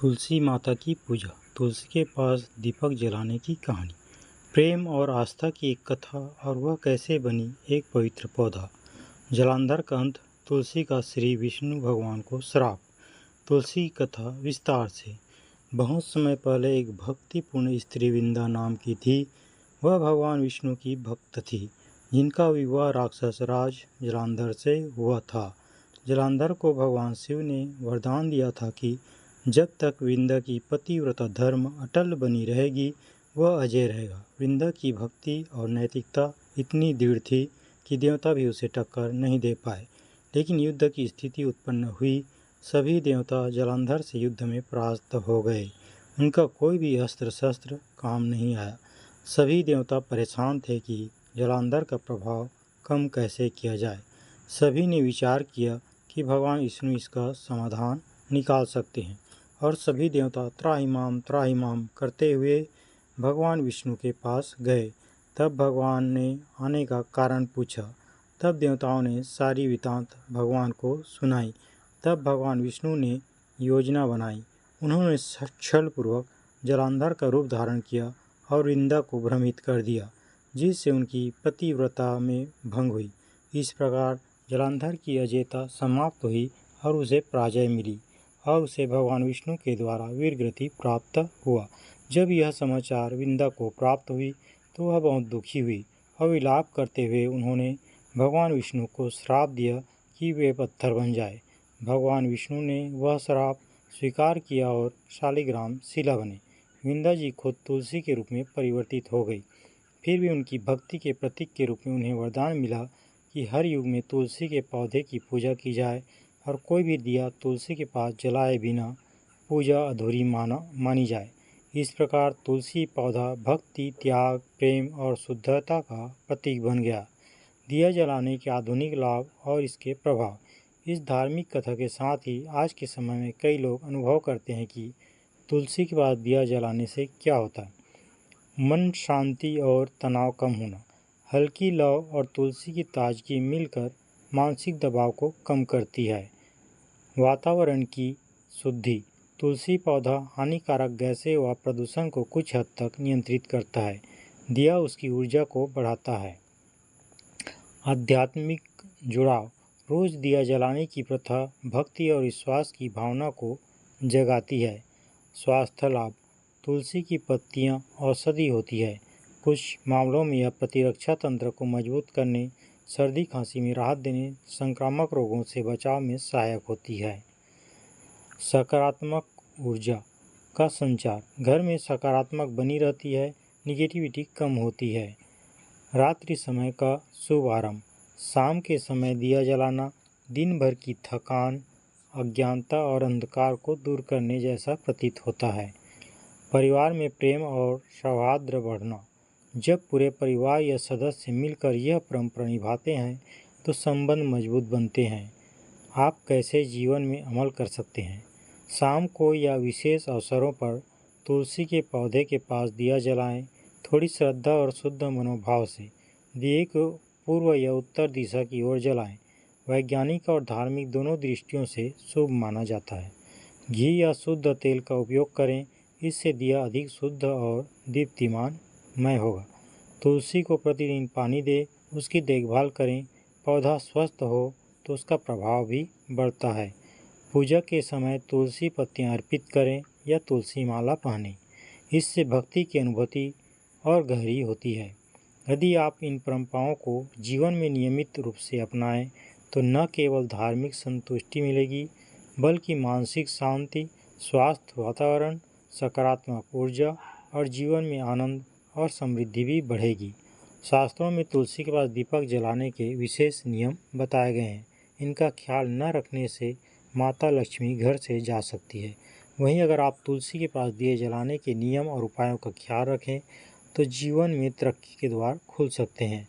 तुलसी माता की पूजा। तुलसी के पास दीपक जलाने की कहानी। प्रेम और आस्था की एक कथा और वह कैसे बनी एक पवित्र पौधा। जलांधर का अंत। तुलसी का श्री विष्णु भगवान को श्राप। तुलसी की कथा विस्तार से। बहुत समय पहले एक भक्तिपूर्ण स्त्री विंदा नाम की थी। वह भगवान विष्णु की भक्त थी, जिनका विवाह राक्षस राज जलांधर से हुआ था। जलांधर को भगवान शिव ने वरदान दिया था कि जब तक विंदा की पतिव्रता धर्म अटल बनी रहेगी, वह अजय रहेगा। विंदा की भक्ति और नैतिकता इतनी दृढ़ थी कि देवता भी उसे टक्कर नहीं दे पाए। लेकिन युद्ध की स्थिति उत्पन्न हुई। सभी देवता जलांधर से युद्ध में परास्त हो गए। उनका कोई भी अस्त्र शस्त्र काम नहीं आया। सभी देवता परेशान थे कि जलांधर का प्रभाव कम कैसे किया जाए। सभी ने विचार किया कि भगवान विष्णु इसका समाधान निकाल सकते हैं, और सभी देवता त्राहिमाम करते हुए भगवान विष्णु के पास गए। तब भगवान ने आने का कारण पूछा। तब देवताओं ने सारी वृत्तांत भगवान को सुनाई। तब भगवान विष्णु ने योजना बनाई। उन्होंने छलपूर्वक जलांधर का रूप धारण किया और विंदा को भ्रमित कर दिया, जिससे उनकी पतिव्रता में भंग हुई। इस प्रकार जलांधर की अजयता समाप्त हुई और उसे पराजय मिली और उसे भगवान विष्णु के द्वारा वीरगति प्राप्त हुआ। जब यह समाचार विंदा को प्राप्त हुई तो वह बहुत दुखी हुई और विलाप करते हुए उन्होंने भगवान विष्णु को श्राप दिया कि वे पत्थर बन जाए। भगवान विष्णु ने वह श्राप स्वीकार किया और शालिग्राम शिला बने। विंदा जी खुद तुलसी के रूप में परिवर्तित हो गई। फिर भी उनकी भक्ति के प्रतीक के रूप में उन्हें वरदान मिला कि हर युग में तुलसी के पौधे की पूजा की जाए और कोई भी दिया तुलसी के पास जलाए बिना पूजा अधूरी मानी जाए। इस प्रकार तुलसी पौधा भक्ति, त्याग, प्रेम और शुद्धता का प्रतीक बन गया। दिया जलाने के आधुनिक लाभ और इसके प्रभाव। इस धार्मिक कथा के साथ ही आज के समय में कई लोग अनुभव करते हैं कि तुलसी के पास दिया जलाने से क्या होता है। मन शांति और तनाव कम होना। हल्की लौ और तुलसी की ताजगी मिलकर मानसिक दबाव को कम करती है। वातावरण की शुद्धि। तुलसी पौधा हानिकारक गैसें व प्रदूषण को कुछ हद तक नियंत्रित करता है। दिया उसकी ऊर्जा को बढ़ाता है। आध्यात्मिक जुड़ाव। रोज दिया जलाने की प्रथा भक्ति और विश्वास की भावना को जगाती है। स्वास्थ्य लाभ। तुलसी की पत्तियां औषधि होती है। कुछ मामलों में यह प्रतिरक्षा तंत्र को मजबूत करने, सर्दी खांसी में राहत देने, संक्रामक रोगों से बचाव में सहायक होती है। सकारात्मक ऊर्जा का संचार। घर में सकारात्मक बनी रहती है, निगेटिविटी कम होती है। रात्रि समय का शुभ आरंभ। शाम के समय दिया जलाना दिन भर की थकान, अज्ञानता और अंधकार को दूर करने जैसा प्रतीत होता है। परिवार में प्रेम और सौहार्द बढ़ना। जब पूरे परिवार या सदस्य मिलकर यह परंपरा निभाते हैं तो संबंध मजबूत बनते हैं। आप कैसे जीवन में अमल कर सकते हैं। शाम को या विशेष अवसरों पर तुलसी के पौधे के पास दिया जलाएं। थोड़ी श्रद्धा और शुद्ध मनोभाव से दिए को पूर्व या उत्तर दिशा की ओर जलाएं। वैज्ञानिक और धार्मिक दोनों दृष्टियों से शुभ माना जाता है। घी या शुद्ध तेल का उपयोग करें, इससे दिया अधिक शुद्ध और दीप्तिमानमय होगा। तुलसी को प्रतिदिन पानी दें, उसकी देखभाल करें। पौधा स्वस्थ हो तो उसका प्रभाव भी बढ़ता है। पूजा के समय तुलसी पत्तियां अर्पित करें या तुलसी माला पहनें, इससे भक्ति की अनुभूति और गहरी होती है। यदि आप इन परंपराओं को जीवन में नियमित रूप से अपनाएं तो न केवल धार्मिक संतुष्टि मिलेगी, बल्कि मानसिक शांति, स्वास्थ्य, वातावरण, सकारात्मक ऊर्जा और जीवन में आनंद और समृद्धि भी बढ़ेगी। शास्त्रों में तुलसी के पास दीपक जलाने के विशेष नियम बताए गए हैं। इनका ख्याल न रखने से माता लक्ष्मी घर से जा सकती है। वहीं अगर आप तुलसी के पास दिए जलाने के नियम और उपायों का ख्याल रखें तो जीवन में तरक्की के द्वार खुल सकते हैं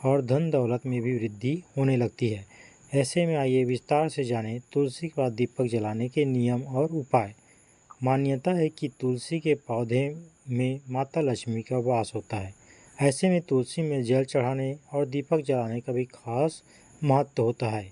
और धन दौलत में भी वृद्धि होने लगती है। ऐसे में आइए विस्तार से जानें तुलसी के पास दीपक जलाने के नियम और उपाय। मान्यता है कि तुलसी के पौधे में माता लक्ष्मी का वास होता है। ऐसे में तुलसी में जल चढ़ाने और दीपक जलाने का भी खास महत्व होता है।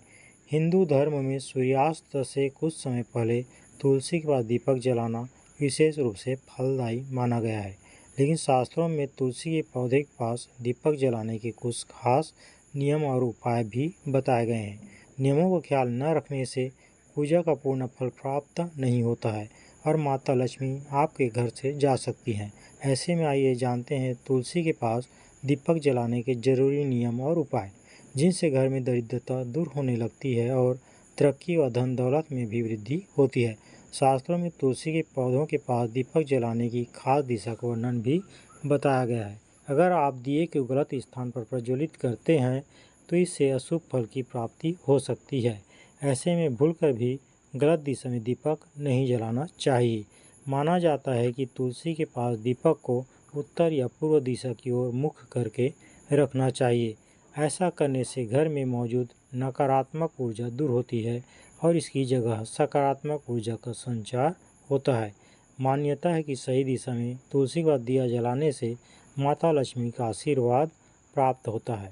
हिंदू धर्म में सूर्यास्त से कुछ समय पहले तुलसी के पास दीपक जलाना विशेष रूप से फलदायी माना गया है। लेकिन शास्त्रों में तुलसी के पौधे के पास दीपक जलाने के कुछ खास नियम और उपाय भी बताए गए हैं। नियमों का ख्याल न रखने से पूजा का पूर्ण फल प्राप्त नहीं होता है और माता लक्ष्मी आपके घर से जा सकती हैं। ऐसे में आइए जानते हैं तुलसी के पास दीपक जलाने के जरूरी नियम और उपाय, जिनसे घर में दरिद्रता दूर होने लगती है और तरक्की व धन दौलत में भी वृद्धि होती है। शास्त्रों में तुलसी के पौधों के पास दीपक जलाने की खास दिशा का वर्णन भी बताया गया है। अगर आप दिए को गलत स्थान पर प्रज्वलित करते हैं तो इससे अशुभ फल की प्राप्ति हो सकती है। ऐसे में भूलकर भी गलत दिशा में दीपक नहीं जलाना चाहिए। माना जाता है कि तुलसी के पास दीपक को उत्तर या पूर्व दिशा की ओर मुख करके रखना चाहिए। ऐसा करने से घर में मौजूद नकारात्मक ऊर्जा दूर होती है और इसकी जगह सकारात्मक ऊर्जा का संचार होता है। मान्यता है कि सही दिशा में तुलसी का दिया जलाने से माता लक्ष्मी का आशीर्वाद प्राप्त होता है।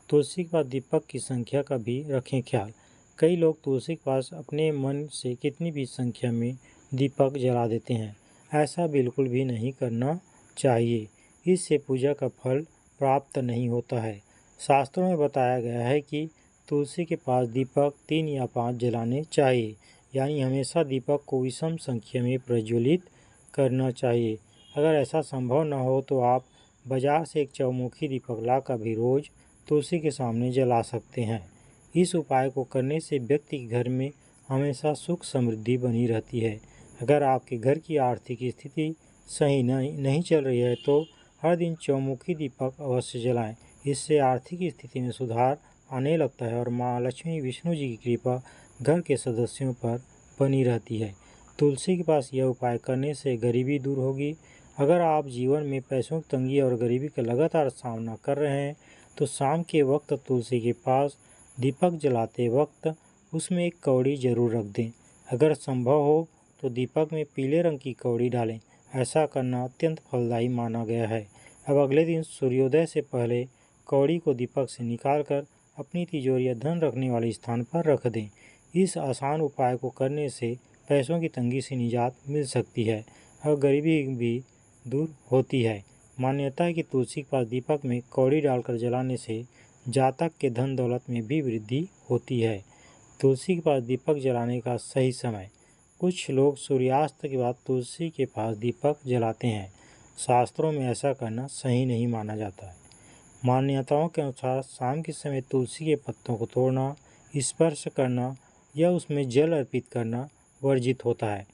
तुलसी के पास दीपक की संख्या का भी रखें ख्याल। कई लोग तुलसी के पास अपने मन से कितनी भी संख्या में दीपक जला देते हैं। ऐसा बिल्कुल भी नहीं करना चाहिए, इससे पूजा का फल प्राप्त नहीं होता है। शास्त्रों में बताया गया है कि तुलसी के पास दीपक 3 या 5 जलाने चाहिए, यानी हमेशा दीपक को विषम संख्या में प्रज्वलित करना चाहिए। अगर ऐसा संभव न हो तो आप बाजार से एक चौमुखी दीपक लाकर भी रोज तुलसी के सामने जला सकते हैं। इस उपाय को करने से व्यक्ति के घर में हमेशा सुख समृद्धि बनी रहती है। अगर आपके घर की आर्थिक स्थिति सही नहीं चल रही है तो हर दिन चौमुखी दीपक अवश्य जलाएं। इससे आर्थिक स्थिति में सुधार आने लगता है और माँ लक्ष्मी विष्णु जी की कृपा घर के सदस्यों पर बनी रहती है। तुलसी के पास यह उपाय करने से गरीबी दूर होगी। अगर आप जीवन में पैसों की तंगी और गरीबी का लगातार सामना कर रहे हैं तो शाम के वक्त तुलसी के पास दीपक जलाते वक्त उसमें एक कौड़ी जरूर रख दें। अगर संभव हो तो दीपक में पीले रंग की कौड़ी डालें। ऐसा करना अत्यंत फलदायी माना गया है। अब अगले दिन सूर्योदय से पहले कौड़ी को दीपक से निकालकर अपनी तिजोरी या धन रखने वाले स्थान पर रख दें। इस आसान उपाय को करने से पैसों की तंगी से निजात मिल सकती है और गरीबी भी दूर होती है। मान्यता है कि तुलसी के पास दीपक में कौड़ी डालकर जलाने से जातक के धन दौलत में भी वृद्धि होती है। तुलसी के पास दीपक जलाने का सही समय। कुछ लोग सूर्यास्त के बाद तुलसी के पास दीपक जलाते हैं। शास्त्रों में ऐसा करना सही नहीं माना जाता है। मान्यताओं के अनुसार शाम के समय तुलसी के पत्तों को तोड़ना, स्पर्श करना या उसमें जल अर्पित करना वर्जित होता है।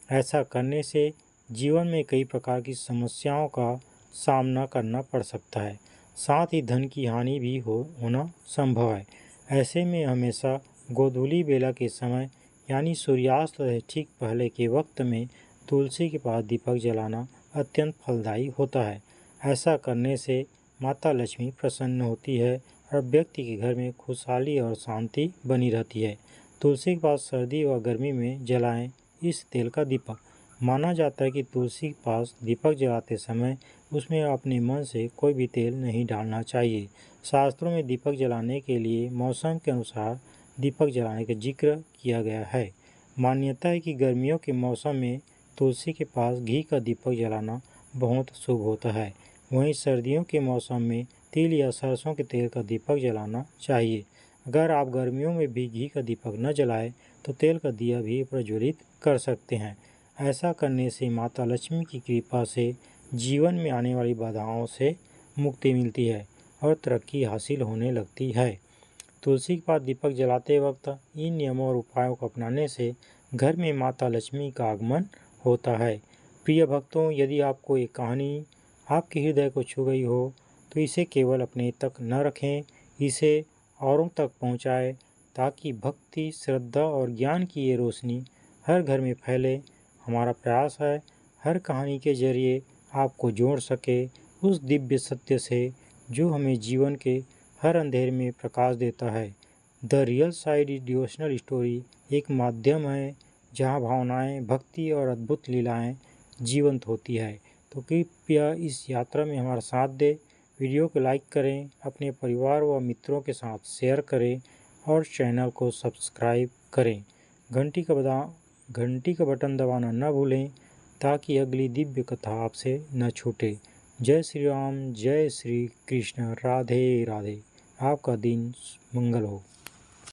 ऐसा करने से जीवन में कई प्रकार की समस्याओं का सामना करना पड़ सकता है, साथ ही धन की हानि भी होना संभव है। ऐसे में हमेशा गोधूली बेला के समय यानी सूर्यास्त से ठीक पहले के वक्त में तुलसी के पास दीपक जलाना अत्यंत फलदायी होता है। ऐसा करने से माता लक्ष्मी प्रसन्न होती है और व्यक्ति के घर में खुशहाली और शांति बनी रहती है। तुलसी के पास सर्दी व गर्मी में जलाएं इस तेल का दीपक। माना जाता है कि तुलसी के पास दीपक जलाते समय उसमें अपने मन से कोई भी तेल नहीं डालना चाहिए। शास्त्रों में दीपक जलाने के लिए मौसम के अनुसार दीपक जलाने का जिक्र किया गया है। मान्यता है कि गर्मियों के मौसम में तुलसी के पास घी का दीपक जलाना बहुत शुभ होता है। वहीं सर्दियों के मौसम में तिल या सरसों के तेल का दीपक जलाना चाहिए। अगर आप गर्मियों में भी घी का दीपक न जलाएं तो तेल का दिया भी प्रज्वलित कर सकते हैं। ऐसा करने से माता लक्ष्मी की कृपा से जीवन में आने वाली बाधाओं से मुक्ति मिलती है और तरक्की हासिल होने लगती है। तुलसी के पास दीपक जलाते वक्त इन नियमों और उपायों को अपनाने से घर में माता लक्ष्मी का आगमन होता है। प्रिय भक्तों, यदि आपको ये कहानी आपके हृदय को छू गई हो तो इसे केवल अपने तक न रखें, इसे औरों तक पहुँचाएं ताकि भक्ति, श्रद्धा और ज्ञान की ये रोशनी हर घर में फैले। हमारा प्रयास है हर कहानी के जरिए आपको जोड़ सके उस दिव्य सत्य से जो हमें जीवन के हर अंधेरे में प्रकाश देता है। The real side devotional story एक माध्यम है जहाँ भावनाएं, भक्ति और अद्भुत लीलाएं जीवंत होती है। तो कृपया इस यात्रा में हमारा साथ दें। वीडियो को लाइक करें, अपने परिवार व मित्रों के साथ शेयर करें और चैनल को सब्सक्राइब करें। घंटी का बटन दबाना न भूलें ताकि अगली दिव्य कथा आपसे न छूटे। जय श्री राम, जय श्री कृष्ण, राधे राधे। आपका दिन मंगल हो।